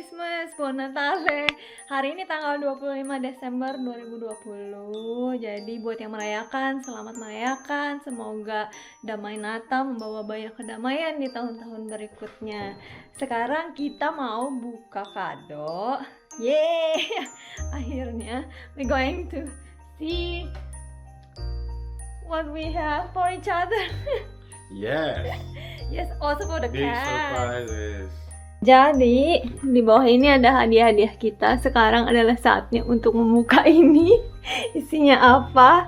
Christmas, buon Natale. Hari ini tanggal 25 Desember 2020. Jadi buat yang merayakan, selamat merayakan. Semoga damai Natal membawa banyak kedamaian di tahun-tahun berikutnya. Sekarang kita mau buka kado. Yeay! Akhirnya we're going to see what we have for each other. Yes. Yes, also for the Big cat. surprises. Jadi di bawah ini ada hadiah-hadiah kita. Sekarang adalah saatnya untuk membuka ini. Isinya apa?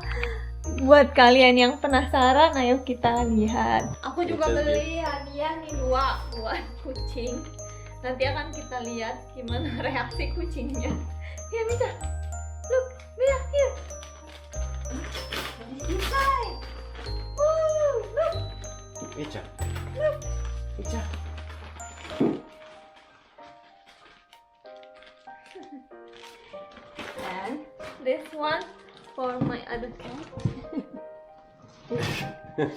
Buat kalian yang penasaran, ayo kita lihat. Aku juga beli hadiah nih dua buat kucing. Nanti akan kita lihat gimana reaksi kucingnya. Here, Mita. Look, Mia, here. Inside. Woo, look. Icha. Look. Icha. And this one for my other cat.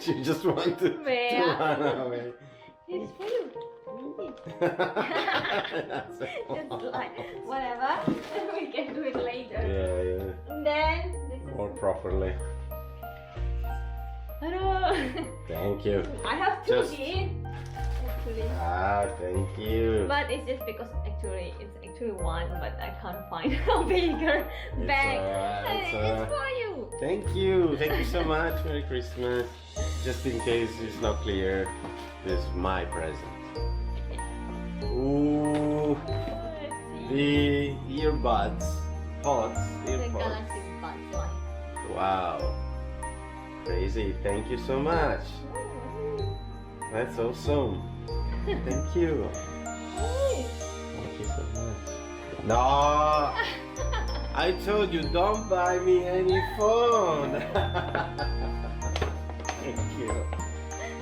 She just wanted to Where? run away. It's for you. That's Just like whatever. We can do it later. yeah. And then this is More properly. Hello. Thank you. I have two Just- kids actually. Thank you. But it's just because it's actually one, but I can't find a bigger It's bag. alright, It's it's for you. Thank you. Thank you so much. Merry Christmas. Just in case it's not clear, this is my present. Ooh, Let's see. the earbuds. Pods. The Earpods. Galaxy Buds one. Wow. Crazy. Thank you so much. That's awesome. Thank you. Hey. Thank you so much. No, I told you don't buy me any phone. Thank you.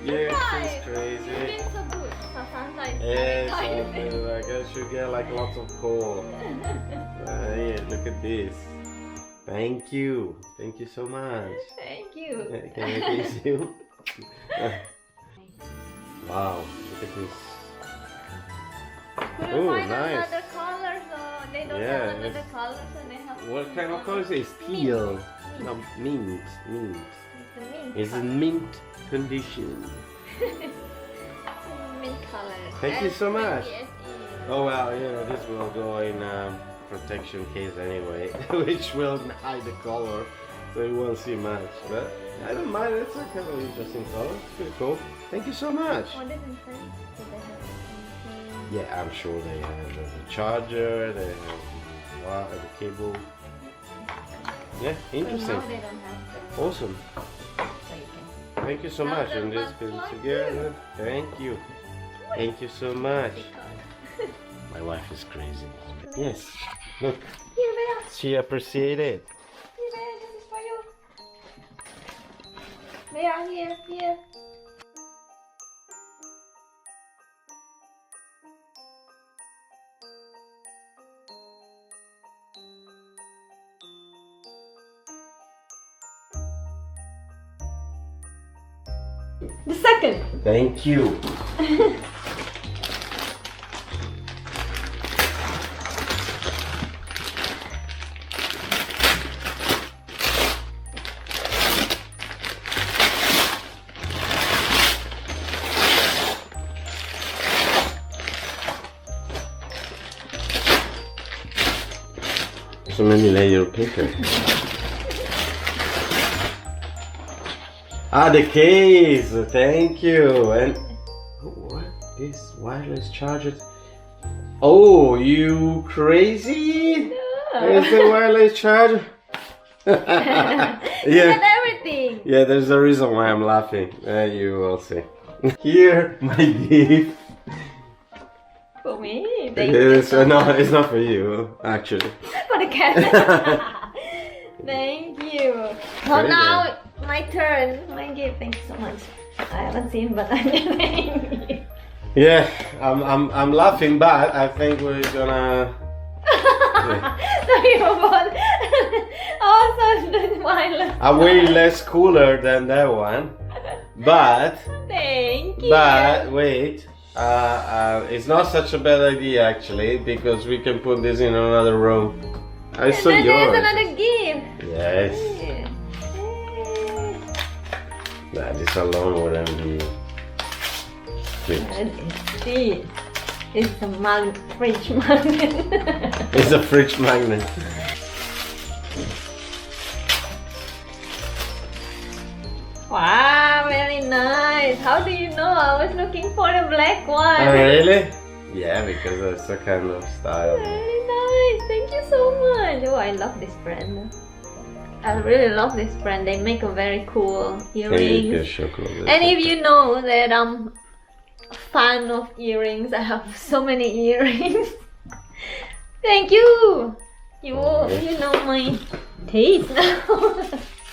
Yes, Why? it's You've crazy. been so good. So sometimes Yes, very I feel like I should get like lots of call. Right, look at this. Thank you. Thank you so much. Thank you. Can I kiss you? Wow, look at this. Couldn't Oh, find nice. another color, so they don't Yeah, have another it's- color, so they have. What kind of color is it? Teal. No, mint. Mint. It's a mint. It's in color. mint condition. Mint color. Thank you so much. SE. Oh well, you know, this will go in protection case anyway, which will hide the color, so you won't see much. But I don't mind, it's a kind of interesting color. It's pretty cool. Thank you so much. What does it say? Do they have anything? Yeah, I'm sure they have the charger, they have the cable. Yeah, So interesting. now they don't have the Awesome. so you can. Thank you so much. And this goes together. Thank you. Thank you so much. My wife is crazy. Yes. Look, Here, Bea. she appreciated it. Here, Bea. This is for you. Bea, here. The second. Thank you. So many layer paper. The case. Thank you. And what is wireless charger? Oh, you crazy? There's the wireless charger. Yeah. Yeah. Everything. Yeah, there's a reason why I'm laughing. You will see. Here, my gift. For me. Yes, no, it's not for you, actually. For the cat. Thank you. So Very now my turn. My gift. Thank you so much. I haven't seen, but I'm thank you. Yeah, I'm laughing, but I think we're gonna. So you bought also the wireless. I'm way less cooler than that one, but Thank you. but wait, It's not such a bad idea actually, because we can put this in another room. I saw And yours. there's another gift. Yes. Nah, this alone wouldn't be good. See, it's a fridge magnet. It's a fridge magnet. Wow, very nice. How do you know? I was looking for a black one. Oh, really? Yeah, because that's the kind of style. Very nice. Thank you so much. Oh, I love this brand. I really love this brand. They make a very cool earrings. And if you know that I'm a fan of earrings, I have so many earrings. Thank you. You know my taste now.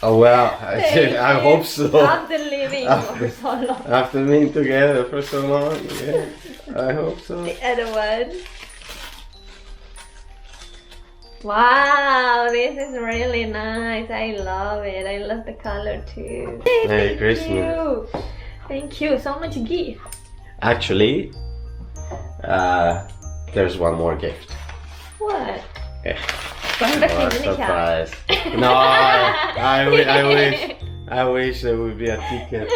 Oh well, I hope so. After living for so long. After being together for so long, yeah, I hope so. The other one. Wow, this is really nice. I love it. I love the color too. Merry Christmas. You. Thank you. So much gift. Actually, there's one more gift. What? Yeah. From the What a Indonesia. surprise. No, I wish there would be a ticket.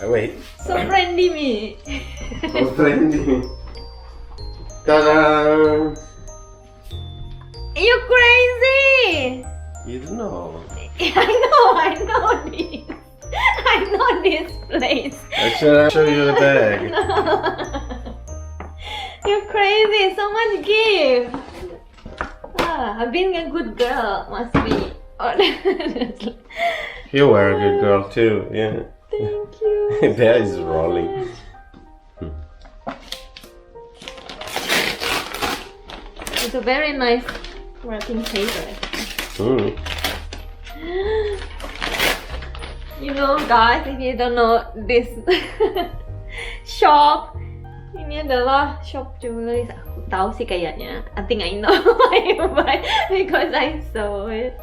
But, wait. So friendly me. So trendy. Ta-da! You crazy! You don't know. I know this. I know this place. Actually, I'll show you the bag. You're crazy. So much gift. I've been a good girl. Must be. You were a good girl too, yeah. Thank you. That is rolling. It's a very nice wrapping paper. Mm. You know, guys, if you don't know this shop, ini adalah shop jewelry. Aku tahu sih kayaknya. I think I know why you buy because I saw it.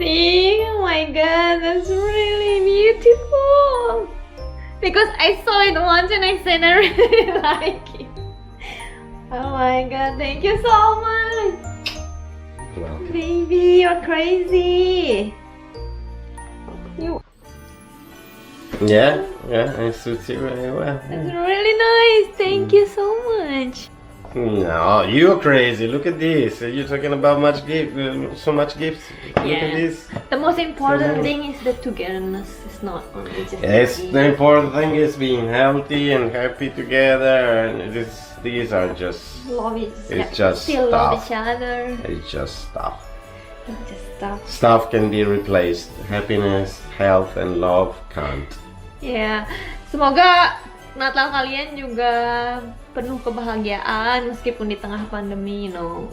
See, oh my god, that's really beautiful. Because I saw it once and I said I really like it. Oh my god, thank you so much. Welcome. Baby, you're crazy. Yeah, it suits you very well. That's really nice. Thank you so much. No, you're crazy. Look at this. You're talking about so much gifts. Look at Yeah. this. The most important So- thing is the togetherness. It's not only just Yes, the the important thing is being healthy and happy together, and these are just love it. It's just still love stuff. each other. it's just stuff. It's just stuff. Stuff can be replaced. Happiness, health, and love can't. Ya, semoga Natal kalian juga penuh kebahagiaan meskipun di tengah pandemi, you know.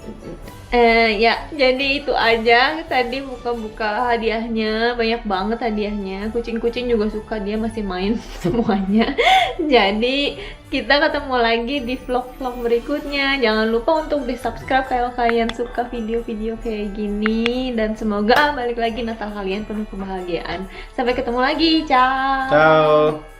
Ya, jadi itu aja. Tadi buka-buka hadiahnya, banyak banget hadiahnya. Kucing-kucing juga suka, dia masih main semuanya. Jadi kita ketemu lagi di vlog-vlog berikutnya. Jangan lupa untuk di-subscribe kalau kalian suka video-video kayak gini. Dan semoga balik lagi Natal kalian penuh kebahagiaan. Sampai ketemu lagi, ciao. Ciao.